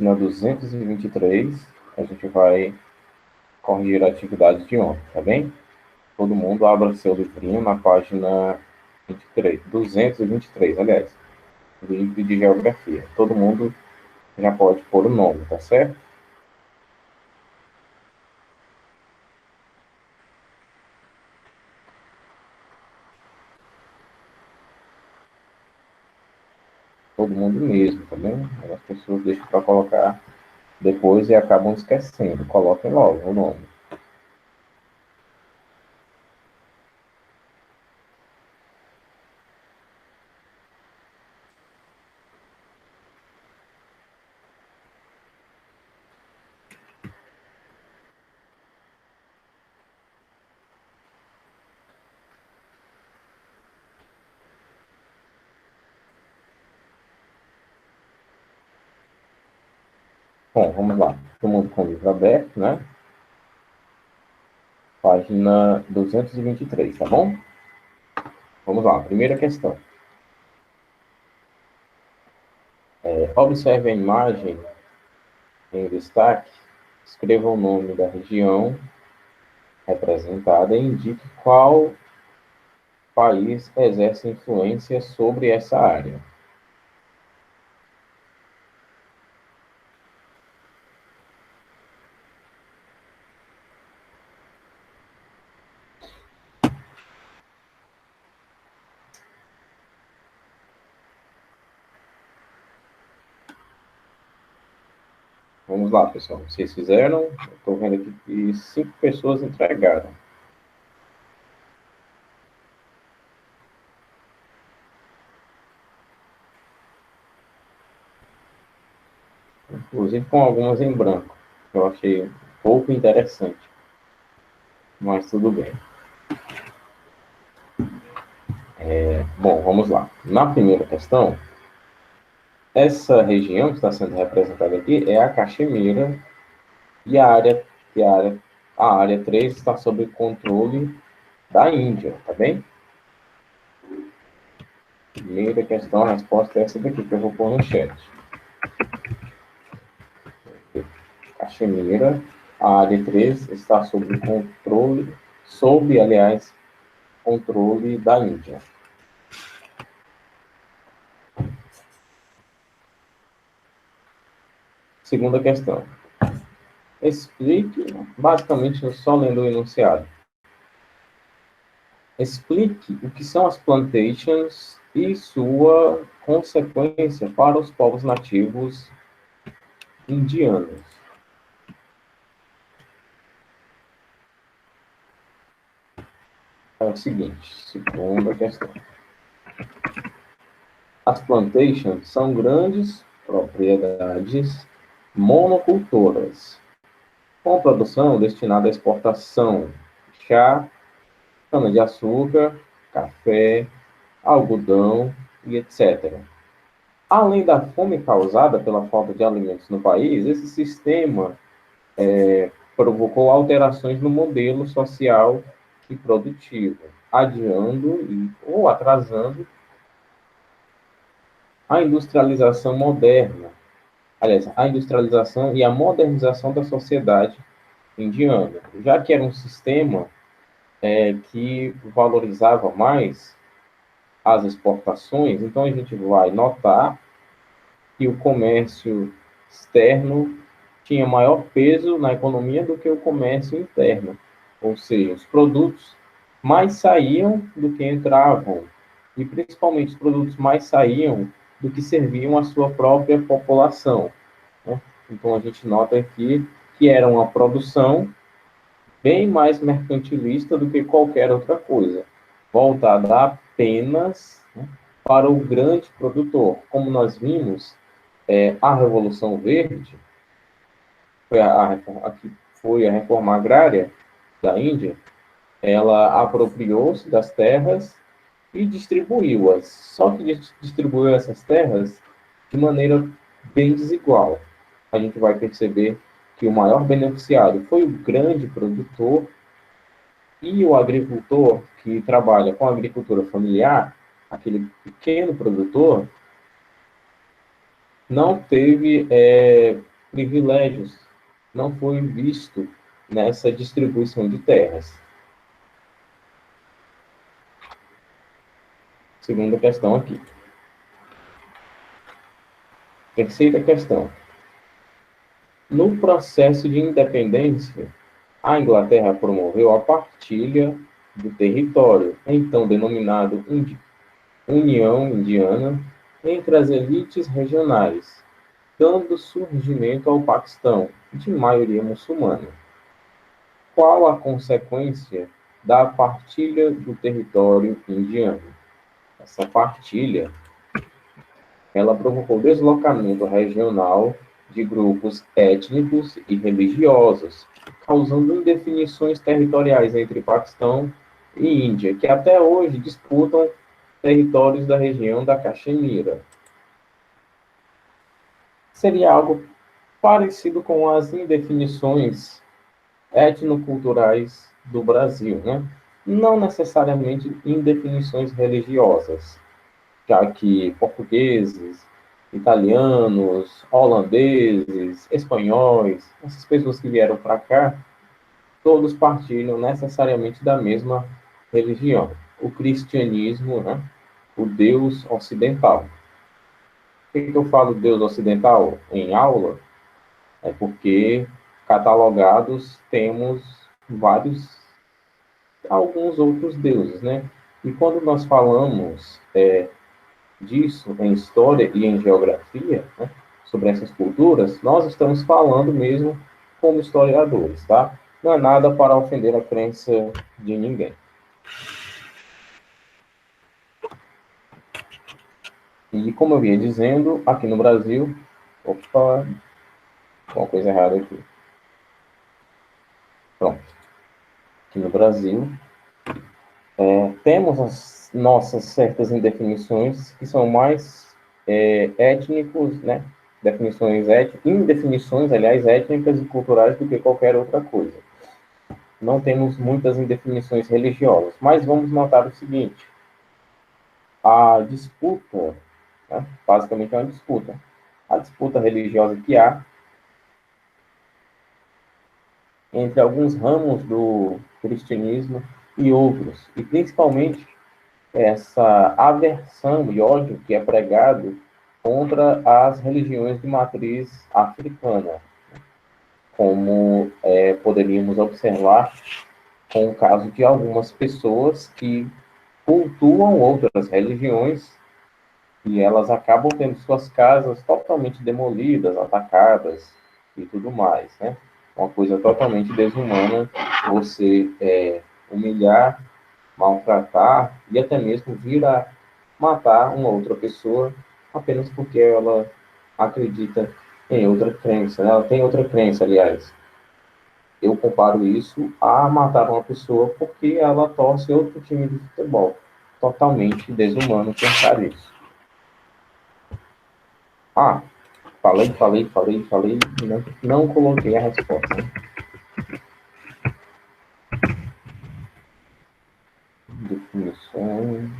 Na 223, a gente vai corrigir a atividade de ontem, tá bem? Todo mundo abra seu livrinho na página 23, 223, aliás, do livro de geografia. Todo mundo já pode pôr o nome, tá certo? Todo mundo mesmo, tá bem? As pessoas deixam para colocar depois e acabam esquecendo. Coloquem logo o nome. Bom, vamos lá. Todo mundo com o livro aberto, né? Página 223, tá bom? Vamos lá, primeira questão. Observe a imagem em destaque, escreva o nome da região representada e indique qual país exerce influência sobre essa área. Vamos lá, pessoal. Vocês fizeram? Estou vendo aqui que 5 pessoas entregaram. Inclusive com algumas em branco. Eu achei um pouco interessante. Mas tudo bem. Bom, vamos lá. Na primeira questão, essa região que está sendo representada aqui é a Caxemira e a área 3 está sob controle da Índia, tá bem? Primeira questão, a resposta é essa daqui que eu vou pôr no chat. Caxemira, a área 3 está sob controle, aliás, controle da Índia. Segunda questão. Explique, basicamente, só lendo o enunciado. Explique o que são as plantations e sua consequência para os povos nativos indianos. É o seguinte, segunda questão. As plantations são grandes propriedades monocultoras, com produção destinada à exportação de chá, cana-de-açúcar, café, algodão e etc. Além da fome causada pela falta de alimentos no país, esse sistema provocou alterações no modelo social e produtivo, adiando ou atrasando a industrialização moderna, aliás, a industrialização e a modernização da sociedade indiana, já que era um sistema que valorizava mais as exportações, então a gente vai notar que o comércio externo tinha maior peso na economia do que o comércio interno, ou seja, os produtos mais saíam do que entravam, e principalmente os produtos mais saíam do que serviam à sua própria população, né? Então a gente nota aqui que era uma produção bem mais mercantilista do que qualquer outra coisa, voltada apenas, né, para o grande produtor. Como nós vimos, a Revolução Verde foi a reforma agrária da Índia, ela apropriou-se das terras e distribuiu-as. Só que distribuiu essas terras de maneira bem desigual. A gente vai perceber que o maior beneficiado foi o grande produtor e o agricultor que trabalha com a agricultura familiar, aquele pequeno produtor, não teve privilégios, não foi visto nessa distribuição de terras. Segunda questão aqui. Terceira questão. No processo de independência, a Inglaterra promoveu a partilha do território, então denominado União Indiana, entre as elites regionais, dando surgimento ao Paquistão, de maioria muçulmana. Qual a consequência da partilha do território indiano? Essa partilha, ela provocou deslocamento regional de grupos étnicos e religiosos, causando indefinições territoriais entre Paquistão e Índia, que até hoje disputam territórios da região da Caxemira. Seria algo parecido com as indefinições etnoculturais do Brasil, né? Não necessariamente indefinições religiosas, já que portugueses, italianos, holandeses, espanhóis, essas pessoas que vieram para cá, todos partilham necessariamente da mesma religião, o cristianismo, né? O Deus ocidental. Por que eu falo Deus ocidental em aula? É porque catalogados temos alguns outros deuses, né? E quando nós falamos disso em história e em geografia, né, sobre essas culturas, nós estamos falando mesmo como historiadores, tá? Não é nada para ofender a crença de ninguém. E como eu vinha dizendo, aqui no Brasil, opa, uma coisa errada aqui. Pronto. Aqui no Brasil, temos as nossas certas indefinições que são mais étnicos, né? Indefinições, aliás, étnicas e culturais do que qualquer outra coisa. Não temos muitas indefinições religiosas, mas vamos notar o seguinte: a disputa, né, basicamente é uma disputa, a disputa religiosa que há entre alguns ramos do cristianismo e outros, e principalmente essa aversão e ódio que é pregado contra as religiões de matriz africana, como poderíamos observar com o caso de algumas pessoas que cultuam outras religiões e elas acabam tendo suas casas totalmente demolidas, atacadas e tudo mais, né? Uma coisa totalmente desumana, você humilhar, maltratar e até mesmo vir a matar uma outra pessoa apenas porque ela acredita em outra crença, né? Ela tem outra crença, aliás. Eu comparo isso a matar uma pessoa porque ela torce outro time de futebol. Totalmente desumano pensar isso. Ah, falei, não coloquei a resposta. Definições.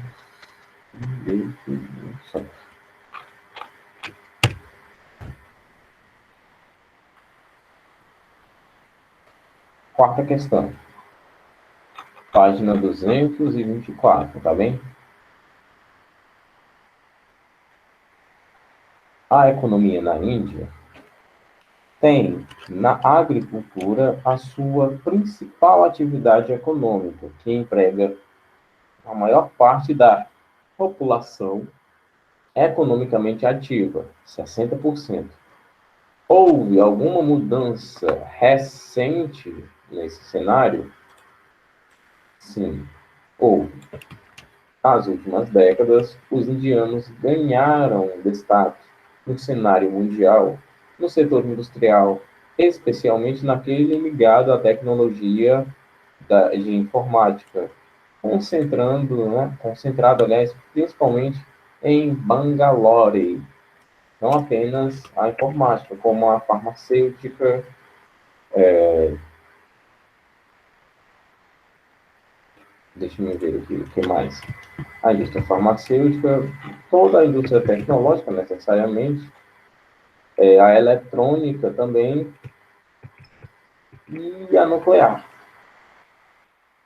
Quarta questão. Página 224, tá bem? A economia na Índia tem na agricultura a sua principal atividade econômica, que emprega a maior parte da população economicamente ativa, 60%. Houve alguma mudança recente nesse cenário? Sim, houve. Nas últimas décadas, os indianos ganharam destaque no cenário mundial, no setor industrial, especialmente naquele ligado à tecnologia de informática, concentrado, aliás, principalmente em Bangalore, não apenas a informática, como a farmacêutica, deixa eu ver aqui o que mais. A indústria farmacêutica, toda a indústria tecnológica, necessariamente, a eletrônica também e a nuclear.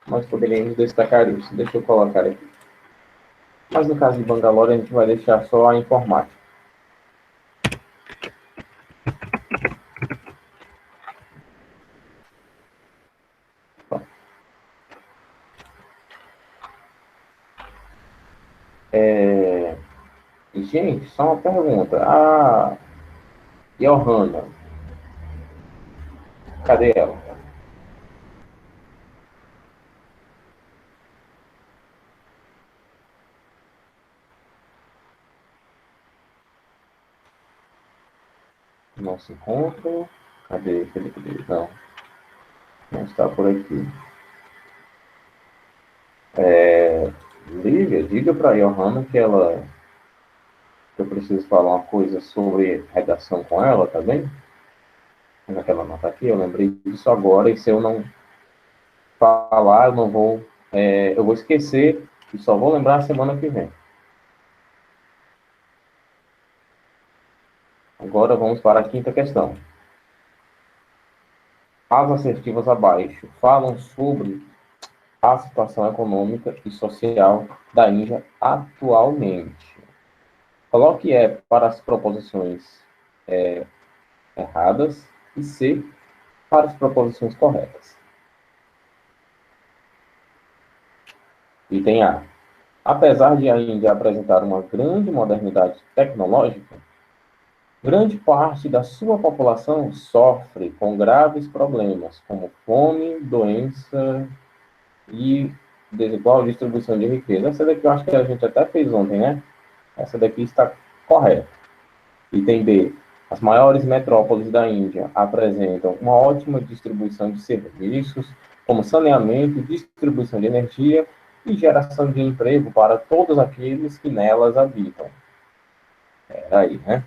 Nós poderíamos destacar isso. Deixa eu colocar aqui. Mas no caso de Bangalore, a gente vai deixar só a informática. Gente, só uma pergunta. A Johanna, cadê ela? Não se encontra. Cadê Felipe? Não, não está por aqui. Lívia, diga para a Johanna que eu preciso falar uma coisa sobre redação com ela, tá bem? Naquela nota aqui, eu lembrei disso agora, e se eu não falar, eu não vou. Eu vou esquecer e só vou lembrar a semana que vem. Agora vamos para a quinta questão. As assertivas abaixo falam sobre a situação econômica e social da Índia atualmente. Coloque para as proposições erradas e C para as proposições corretas. Item A. Apesar de a Índia apresentar uma grande modernidade tecnológica, grande parte da sua população sofre com graves problemas, como fome, doença e desigual distribuição de riqueza. Essa daqui eu acho que a gente até fez ontem, né? Essa daqui está correta. Item B. As maiores metrópoles da Índia apresentam uma ótima distribuição de serviços, como saneamento, distribuição de energia e geração de emprego para todos aqueles que nelas habitam. Aí, né?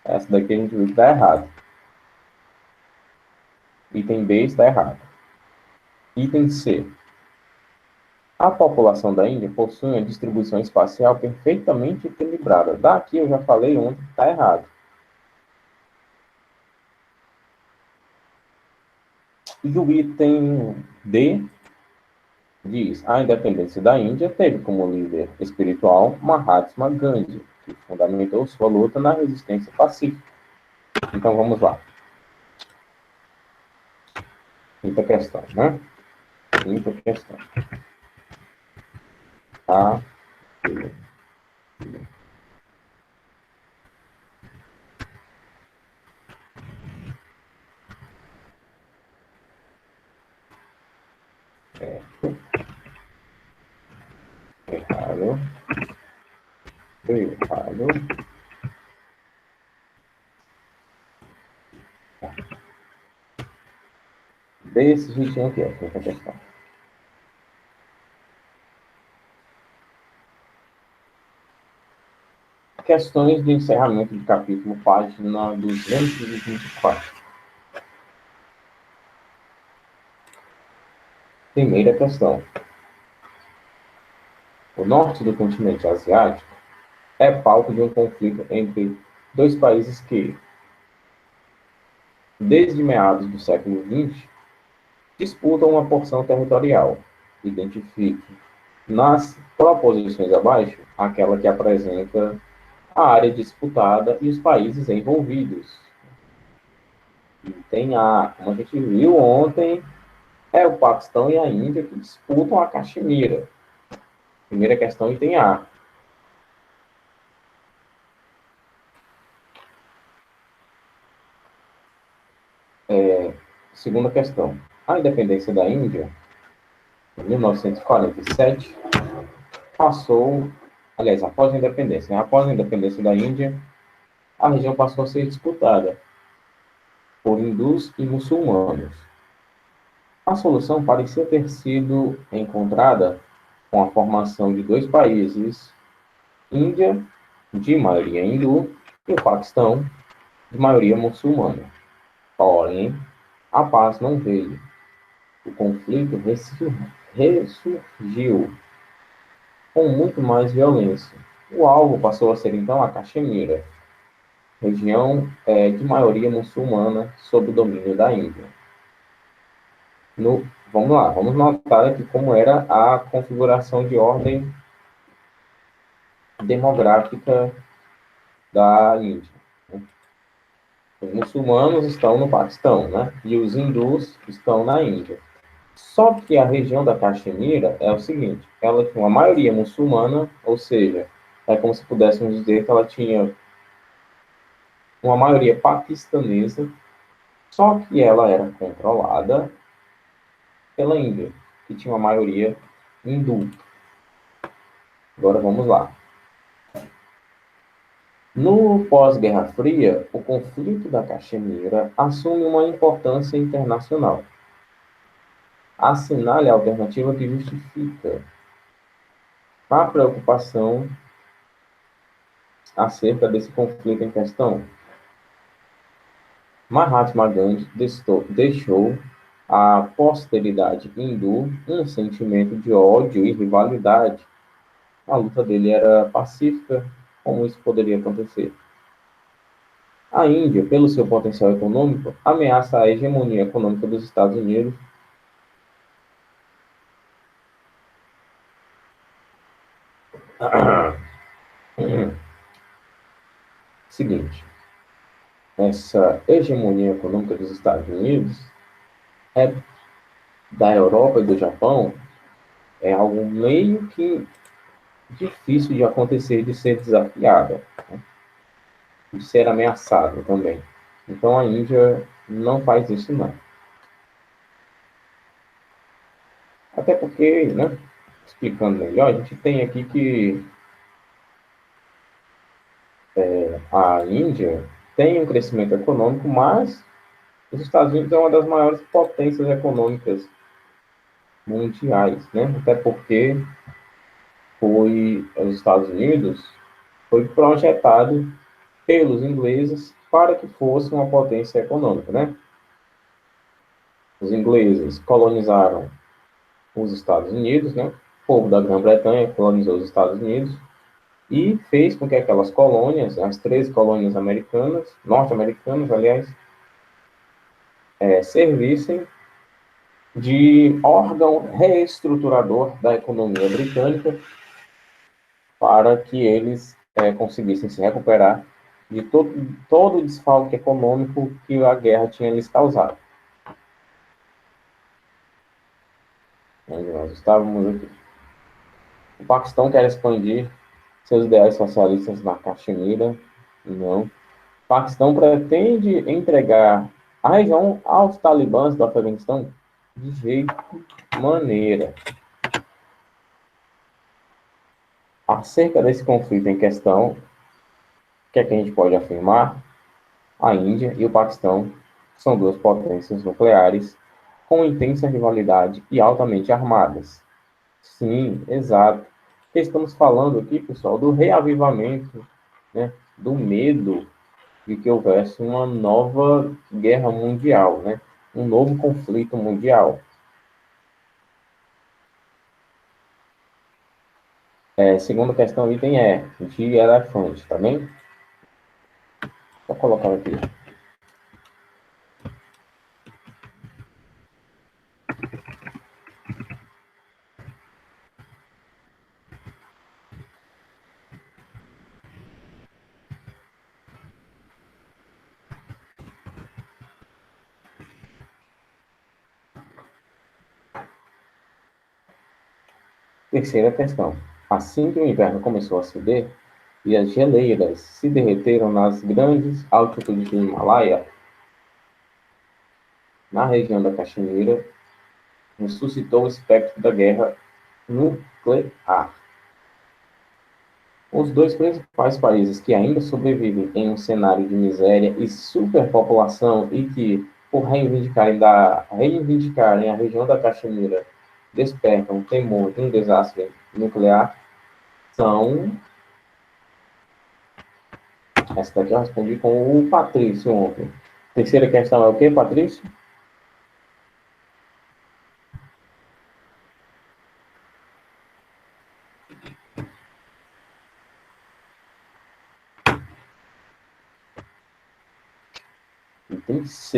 Essa daqui a gente viu que está errado. Item B está errado. Item C. A população da Índia possui uma distribuição espacial perfeitamente equilibrada. Daqui eu já falei ontem que está errado. E o item D diz: a independência da Índia teve como líder espiritual Mahatma Gandhi, que fundamentou sua luta na resistência pacífica. Então vamos lá. Quinta questão, né? Quinta questão. A. Errado. Errado. Desse jeitinho aqui, ó. Quinta questão. Questões de encerramento de capítulo, página 224. Primeira questão. O norte do continente asiático é palco de um conflito entre dois países que, desde meados do século XX, disputam uma porção territorial. Identifique nas proposições abaixo aquela que apresenta a área disputada e os países envolvidos. Item A, como a gente viu ontem, é o Paquistão e a Índia que disputam a Caxemira. Primeira questão, item A. Segunda questão. A independência da Índia, em 1947, passou... Aliás, após a independência, né? Após a independência da Índia, a região passou a ser disputada por hindus e muçulmanos. A solução parecia ter sido encontrada com a formação de dois países, Índia, de maioria hindu, e o Paquistão, de maioria muçulmana. Porém, a paz não veio. O conflito ressurgiu com muito mais violência. O alvo passou a ser, então, a Caxemira. região de maioria muçulmana sob o domínio da Índia. Vamos lá, vamos notar aqui como era a configuração de ordem demográfica da Índia. Os muçulmanos estão no Paquistão, né? E os hindus estão na Índia. Só que a região da Caxemira é o seguinte, ela tinha uma maioria muçulmana, ou seja, é como se pudéssemos dizer que ela tinha uma maioria paquistanesa, só que ela era controlada pela Índia, que tinha uma maioria hindu. Agora vamos lá. No pós-Guerra Fria, o conflito da Caxemira assume uma importância internacional. Assinale a alternativa que justifica a preocupação acerca desse conflito em questão. Mahatma Gandhi deixou à posteridade hindu um sentimento de ódio e rivalidade. A luta dele era pacífica, como isso poderia acontecer? A Índia, pelo seu potencial econômico, ameaça a hegemonia econômica dos Estados Unidos. Seguinte, essa hegemonia econômica dos Estados Unidos é da Europa e do Japão é algo meio que difícil de acontecer, de ser desafiada, né? De ser ameaçado também. Então a Índia não faz isso não. Até porque, né, explicando melhor, a gente tem aqui que a Índia tem um crescimento econômico, mas os Estados Unidos é uma das maiores potências econômicas mundiais, né? Até porque os Estados Unidos foi projetado pelos ingleses para que fosse uma potência econômica, né? Os ingleses colonizaram os Estados Unidos, né? O povo da Grã-Bretanha colonizou os Estados Unidos e fez com que aquelas colônias, as 13 colônias americanas, norte-americanas, aliás, servissem de órgão reestruturador da economia britânica para que eles conseguissem se recuperar de todo o desfalque econômico que a guerra tinha lhes causado. Onde nós estávamos aqui. O Paquistão quer expandir seus ideais socialistas na Caxemira? Não. O Paquistão pretende entregar a região aos talibãs do Afeganistão? De jeito maneira. Acerca desse conflito em questão, o que é que a gente pode afirmar? A Índia e o Paquistão são duas potências nucleares com intensa rivalidade e altamente armadas. Sim, exato. Estamos falando aqui, pessoal, do reavivamento, né, do medo de que houvesse uma nova guerra mundial, né, um novo conflito mundial. Segunda questão, item de elefante, tá bem? Vou colocar aqui. Terceira questão. Assim que o inverno começou a ceder e as geleiras se derreteram nas grandes altitudes do Himalaia, na região da Caxemira, ressuscitou o espectro da guerra nuclear. Os dois principais países que ainda sobrevivem em um cenário de miséria e superpopulação e que, por reivindicarem a região da Caxemira, despertam o temor de um desastre nuclear, são... Essa daqui eu respondi com o Patrício ontem. Terceira questão é o quê, Patrício?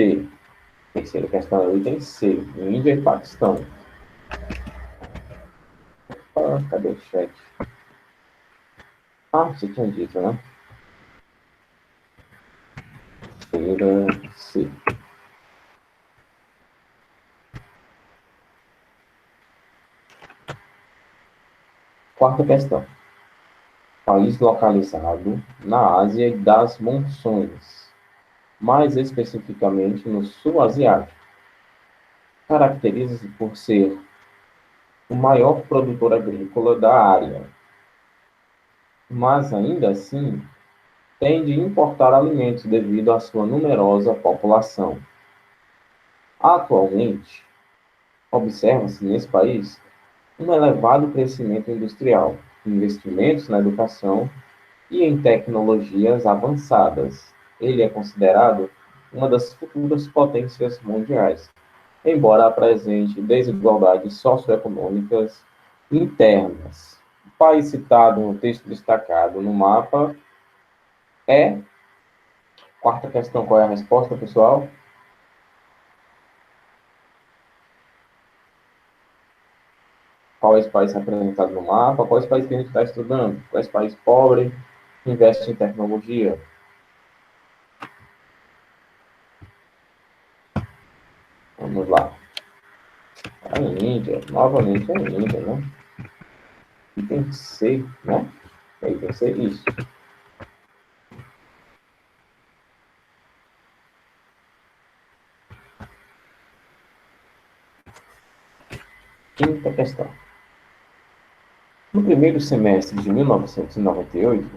C. Terceira questão é o item C. Índia e Paquistão. Cadê o chat? Você tinha dito, né? Terceira C. Quarta questão. País localizado na Ásia das Monções, mais especificamente no Sul Asiático. Caracteriza-se por ser o maior produtor agrícola da área, mas ainda assim tende a importar alimentos devido à sua numerosa população. Atualmente, observa-se nesse país um elevado crescimento industrial, investimentos na educação e em tecnologias avançadas. Ele é considerado uma das futuras potências mundiais, embora apresente desigualdades socioeconômicas internas. O país citado no texto destacado no mapa é... Quarta questão, qual é a resposta, pessoal? Qual é esse país representado no mapa? Qual é esse país que a gente está estudando? Qual é esse país pobre que investe em tecnologia? Vamos lá. A Índia, novamente a Índia, né? E tem que ser, né? Aí tem que ser isso. Quinta questão. No primeiro semestre de 1998,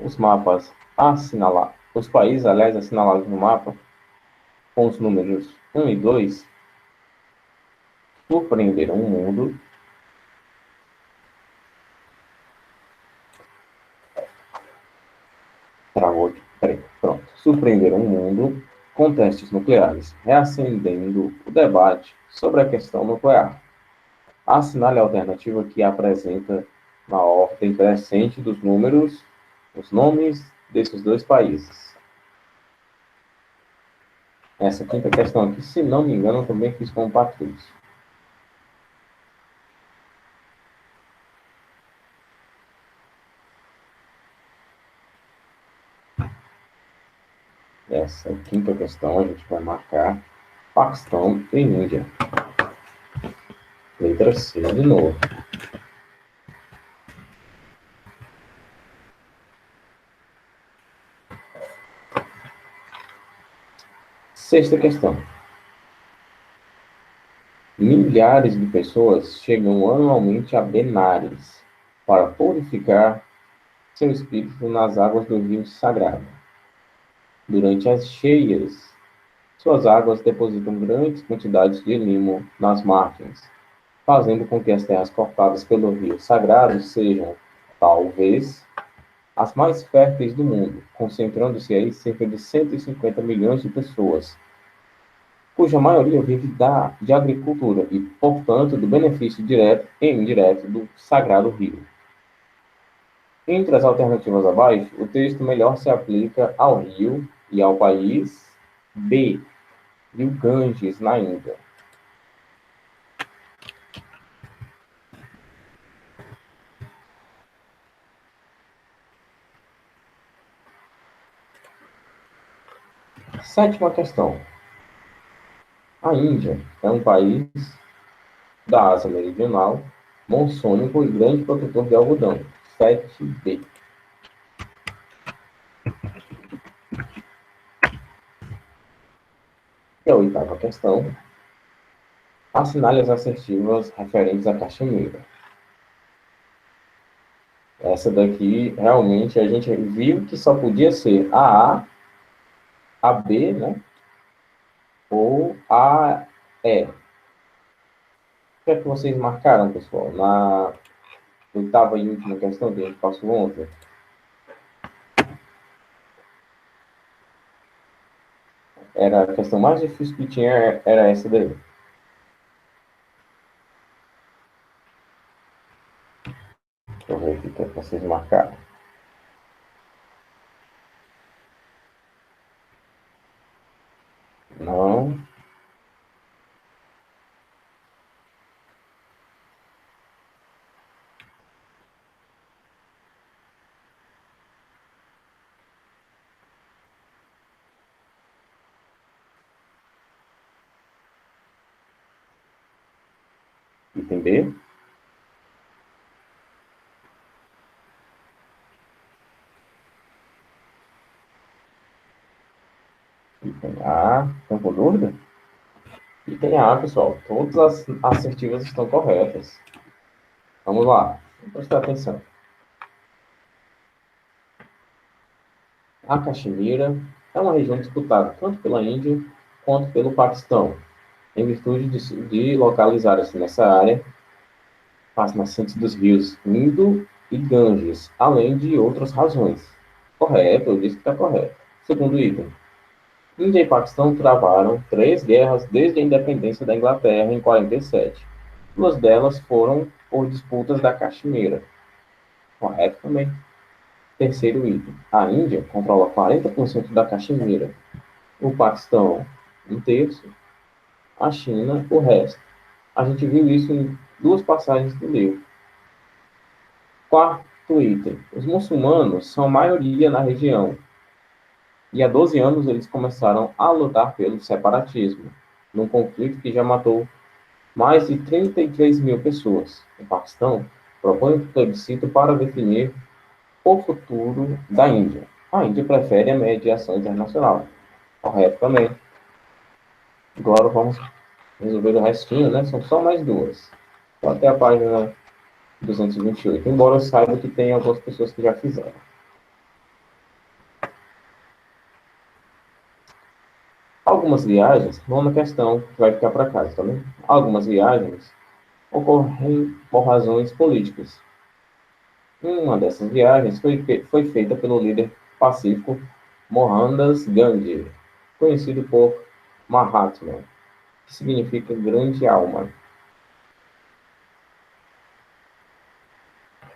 os países, aliás, assinalados no mapa, com os números 1 e 2, surpreenderam o mundo surpreenderam o mundo com testes nucleares, reacendendo o debate sobre a questão nuclear. Assinale a alternativa que apresenta na ordem crescente dos números os nomes desses dois países. Essa quinta questão aqui, se não me engano, eu também fiz com o Patrício. Essa quinta questão a gente vai marcar Paquistão e Índia. Letra C de novo. Sexta questão. Milhares de pessoas chegam anualmente a Benares para purificar seu espírito nas águas do rio sagrado. Durante as cheias, suas águas depositam grandes quantidades de limo nas margens, fazendo com que as terras cortadas pelo rio sagrado sejam, talvez, as mais férteis do mundo, concentrando-se aí cerca de 150 milhões de pessoas, cuja maioria vive de agricultura e, portanto, do benefício direto e indireto do sagrado rio. Entre as alternativas abaixo, o texto melhor se aplica ao rio e ao país B, Rio Ganges, na Índia. Sétima questão. A Índia é um país da Ásia Meridional, monsônico e grande produtor de algodão. 7B. E a oitava questão. Assinale as assertivas referentes à Caxemira. Essa daqui, realmente, a gente viu que só podia ser a B, né? Ou a E. O que é que vocês marcaram, pessoal? Na oitava e última questão que a gente passou ontem. Era a questão mais difícil que tinha, era essa daí. Deixa eu ver aqui o que vocês marcaram. Não. Item B. Item A. Estão com dúvida? Item A, pessoal. Todas as assertivas estão corretas. Vamos lá. Vamos prestar atenção. A Caxemira é uma região disputada tanto pela Índia quanto pelo Paquistão, em virtude de localizar-se nessa área as nascentes dos rios Indo e Ganges, além de outras razões. Correto, eu disse que está correto. Segundo item. Índia e Paquistão travaram 3 guerras desde a independência da Inglaterra em 47. 2 delas foram por disputas da Caxemira. Correto também. Terceiro item. A Índia controla 40% da Caxemira. O Paquistão, 1/3. A China, o resto. A gente viu isso em 2 passagens do livro. Quarto item. Os muçulmanos são maioria na região. E há 12 anos eles começaram a lutar pelo separatismo, num conflito que já matou mais de 33 mil pessoas. O Paquistão propõe um plebiscito para definir o futuro da Índia. A Índia prefere a mediação internacional. Correto também. Agora vamos resolver o restinho, né? São só mais 2. Só até a página 228. Embora eu saiba que tem algumas pessoas que já fizeram. Algumas viagens, nona questão, que vai ficar para casa, tá bem? Algumas viagens ocorrem por razões políticas. Uma dessas viagens foi feita pelo líder pacífico Mohandas Gandhi, conhecido por Mahatma, que significa grande alma.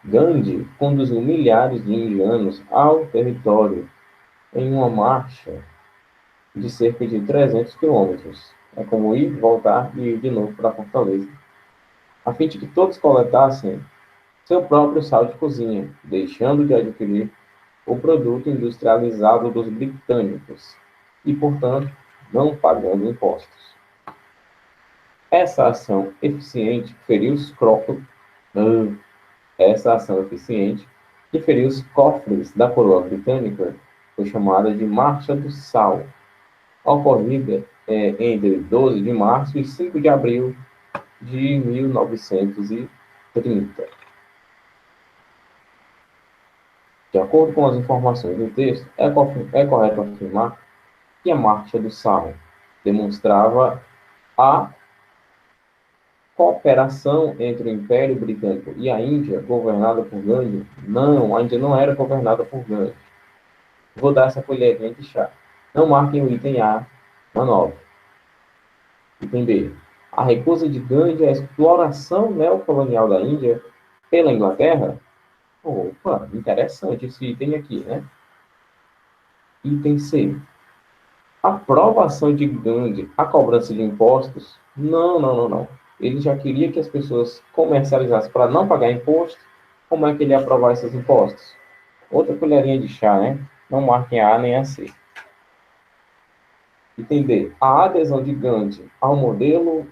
Gandhi conduziu milhares de indianos ao território em uma marcha de cerca de 300 quilômetros. É como ir, voltar e ir de novo para Fortaleza, a fim de que todos coletassem seu próprio sal de cozinha, deixando de adquirir o produto industrializado dos britânicos e, portanto, não pagando impostos. Essa ação eficiente feriu os cofres, essa ação eficiente que feriu os cofres da coroa britânica foi chamada de Marcha do Sal, ocorrida entre 12 de março e 5 de abril de 1930. De acordo com as informações do texto, é correto afirmar que a Marcha do Sal demonstrava a cooperação entre o Império Britânico e a Índia, governada por Gandhi. Não, a Índia não era governada por Gandhi. Vou dar essa colherinha de chá. Não marquem o item A, manobra. Item B. A recusa de Gandhi à exploração neocolonial da Índia pela Inglaterra. Opa, interessante esse item aqui, né? Item C. Aprovação de Gandhi à cobrança de impostos? Não, não, não, não. Ele já queria que as pessoas comercializassem para não pagar imposto. Como é que ele ia aprovar esses impostos? Outra colherinha de chá, né? Não marquem a A nem a C. Item D. A adesão de Gandhi ao modelo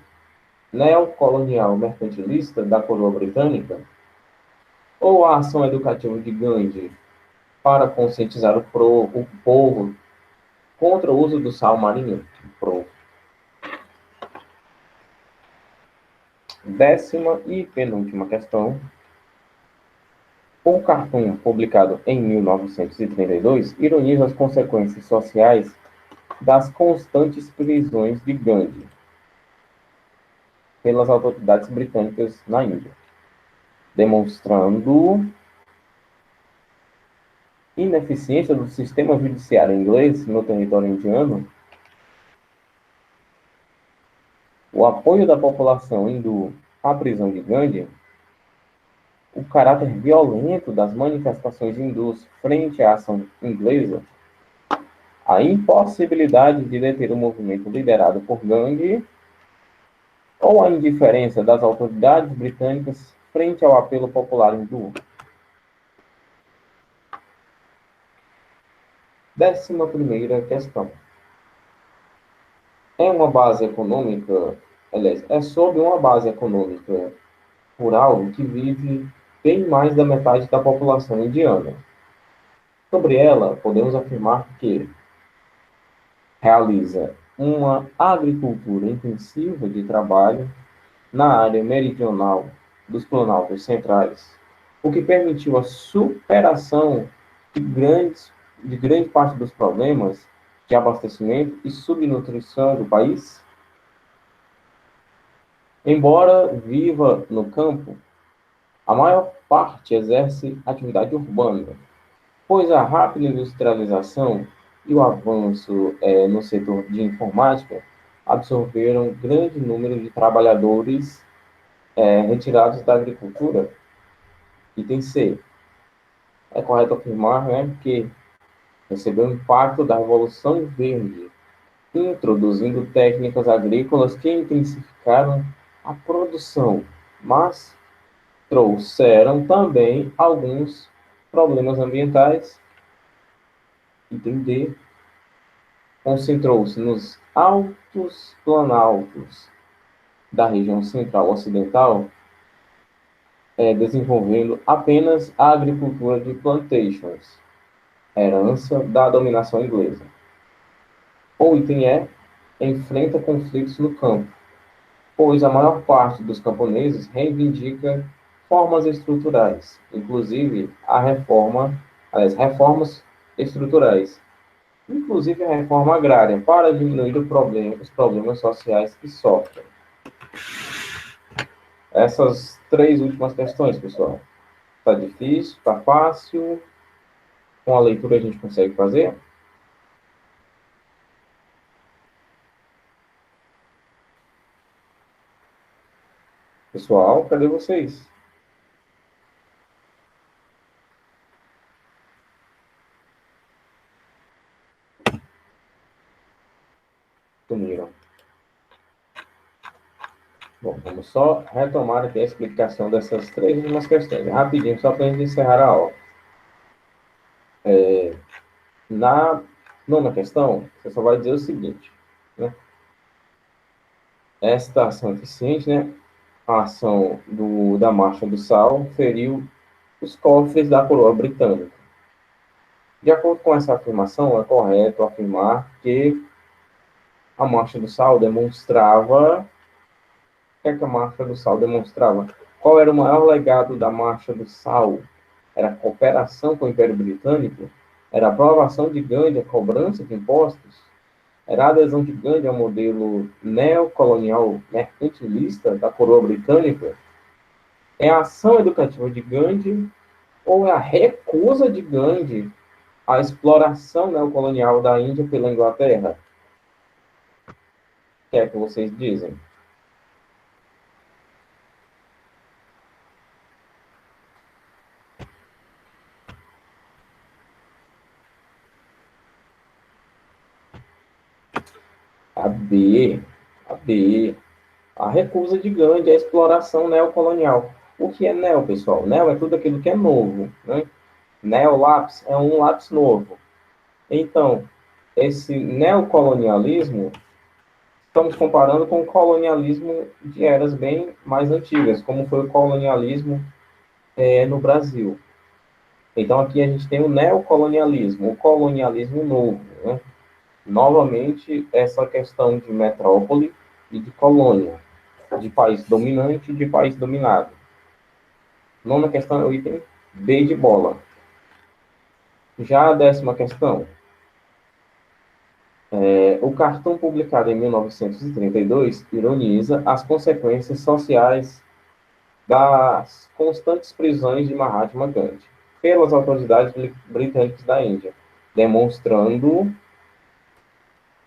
neocolonial mercantilista da coroa britânica ou a ação educativa de Gandhi para conscientizar o povo contra o uso do sal marinho? Pro. 10ª e penúltima questão. Um cartoon publicado em 1932 ironiza as consequências sociais das constantes prisões de Gandhi pelas autoridades britânicas na Índia, demonstrando ineficiência do sistema judiciário inglês no território indiano, o apoio da população hindu à prisão de Gandhi, o caráter violento das manifestações hindus frente à ação inglesa, a impossibilidade de deter o movimento liderado por Gandhi ou a indiferença das autoridades britânicas frente ao apelo popular hindu. 11ª questão. É uma base econômica aliás, é sobre uma base econômica rural que vive bem mais da metade da população indiana. Sobre ela, podemos afirmar que realiza uma agricultura intensiva de trabalho na área meridional dos Planaltos Centrais, o que permitiu a superação de grande parte dos problemas de abastecimento e subnutrição do país. Embora viva no campo, a maior parte exerce atividade urbana, pois a rápida industrialização e o avanço no setor de informática absorveram grande número de trabalhadores retirados da agricultura. Item C. É correto afirmar, né, que recebeu o impacto da Revolução Verde, introduzindo técnicas agrícolas que intensificaram a produção, mas trouxeram também alguns problemas ambientais. Item D. Concentrou-se nos altos planaltos da região central-ocidental, desenvolvendo apenas a agricultura de plantations, herança da dominação inglesa. O item E. Enfrenta conflitos no campo, pois a maior parte dos camponeses reivindica formas estruturais, inclusive reformas estruturais, inclusive a reforma agrária, para diminuir os problemas sociais que sofrem. Essas três últimas questões, pessoal. Está difícil? Está fácil? Com a leitura a gente consegue fazer? Pessoal, cadê vocês? Sumiram. Bom, vamos só retomar aqui a explicação dessas três últimas questões. Rapidinho, só para a gente encerrar a aula. Na nona questão, você só vai dizer o seguinte, né? Esta ação eficiente, né? A ação da Marcha do Sal feriu os cofres da coroa britânica. De acordo com essa afirmação, é correto afirmar que a Marcha do Sal demonstrava... O que é que a Marcha do Sal demonstrava? Qual era o maior legado da Marcha do Sal? Era a cooperação com o Império Britânico? Era a aprovação de Gandhi, a cobrança de impostos? Era a adesão de Gandhi ao modelo neocolonial mercantilista da coroa britânica? É a ação educativa de Gandhi ou é a recusa de Gandhi à exploração neocolonial da Índia pela Inglaterra? O que é que vocês dizem? A B, a B, a recusa de Gandhi à exploração neocolonial. O que é neo, pessoal? Neo é tudo aquilo que é novo, né? Neolápis é um lápis novo. Então, esse neocolonialismo, estamos comparando com o colonialismo de eras bem mais antigas, como foi o colonialismo no Brasil. Então, aqui a gente tem o neocolonialismo, o colonialismo novo, né? Novamente, essa questão de metrópole e de colônia, de país dominante e de país dominado. Nona questão é o item B de bola. Já a décima questão. O cartão publicado em 1932 ironiza as consequências sociais das constantes prisões de Mahatma Gandhi pelas autoridades britânicas da Índia, demonstrando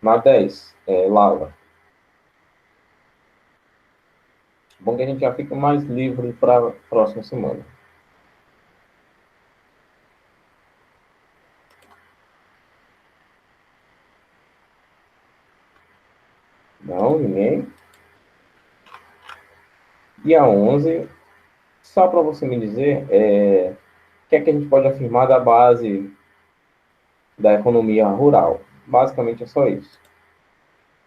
na 10, Laura. Bom que a gente já fica mais livre para a próxima semana. Não, ninguém. E a 11, só para você me dizer, o que é que a gente pode afirmar da base da economia rural? Basicamente é só isso.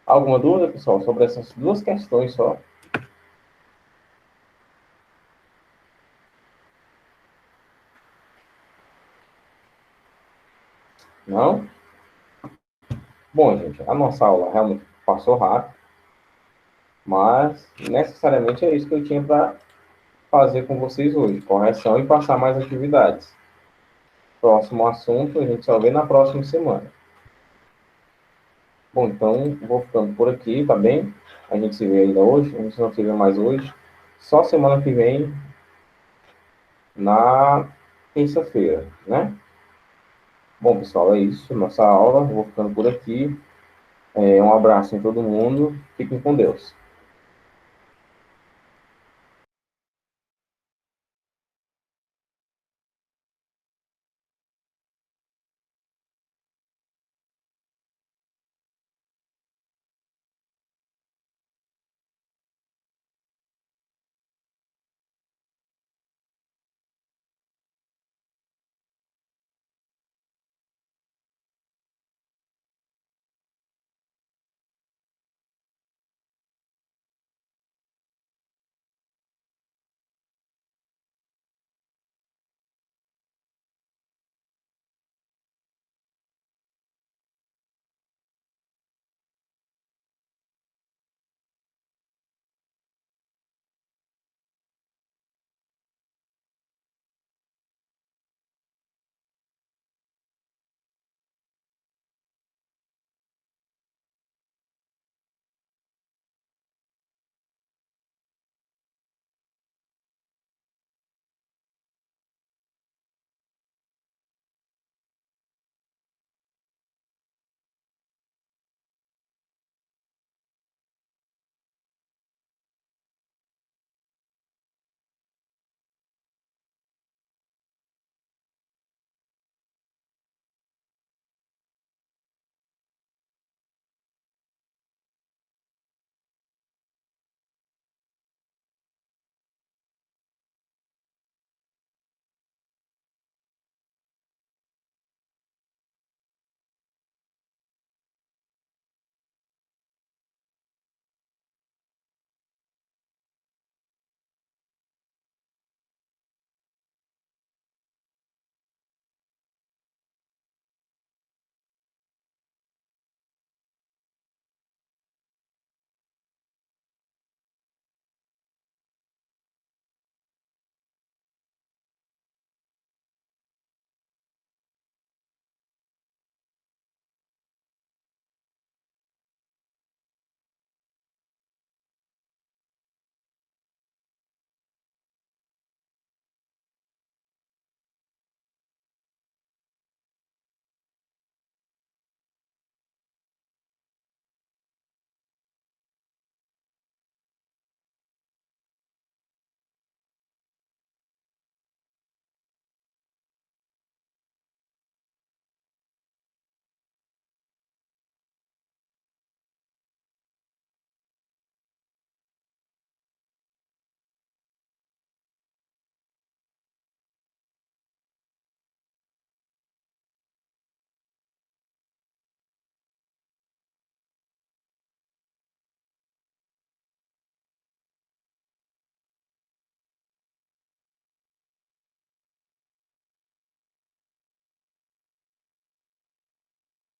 Alguma dúvida, pessoal, sobre essas duas questões só? Não? Bom, gente, a nossa aula realmente passou rápido, mas necessariamente é isso que eu tinha para fazer com vocês hoje, correção e passar mais atividades. Próximo assunto, a gente só vê na próxima semana. Bom, então, vou ficando por aqui, tá bem? A gente se vê ainda hoje, a gente não se vê mais hoje. Só semana que vem, na terça-feira, né? Bom, pessoal, é isso. Nossa aula. Vou ficando por aqui. Um abraço em todo mundo. Fiquem com Deus.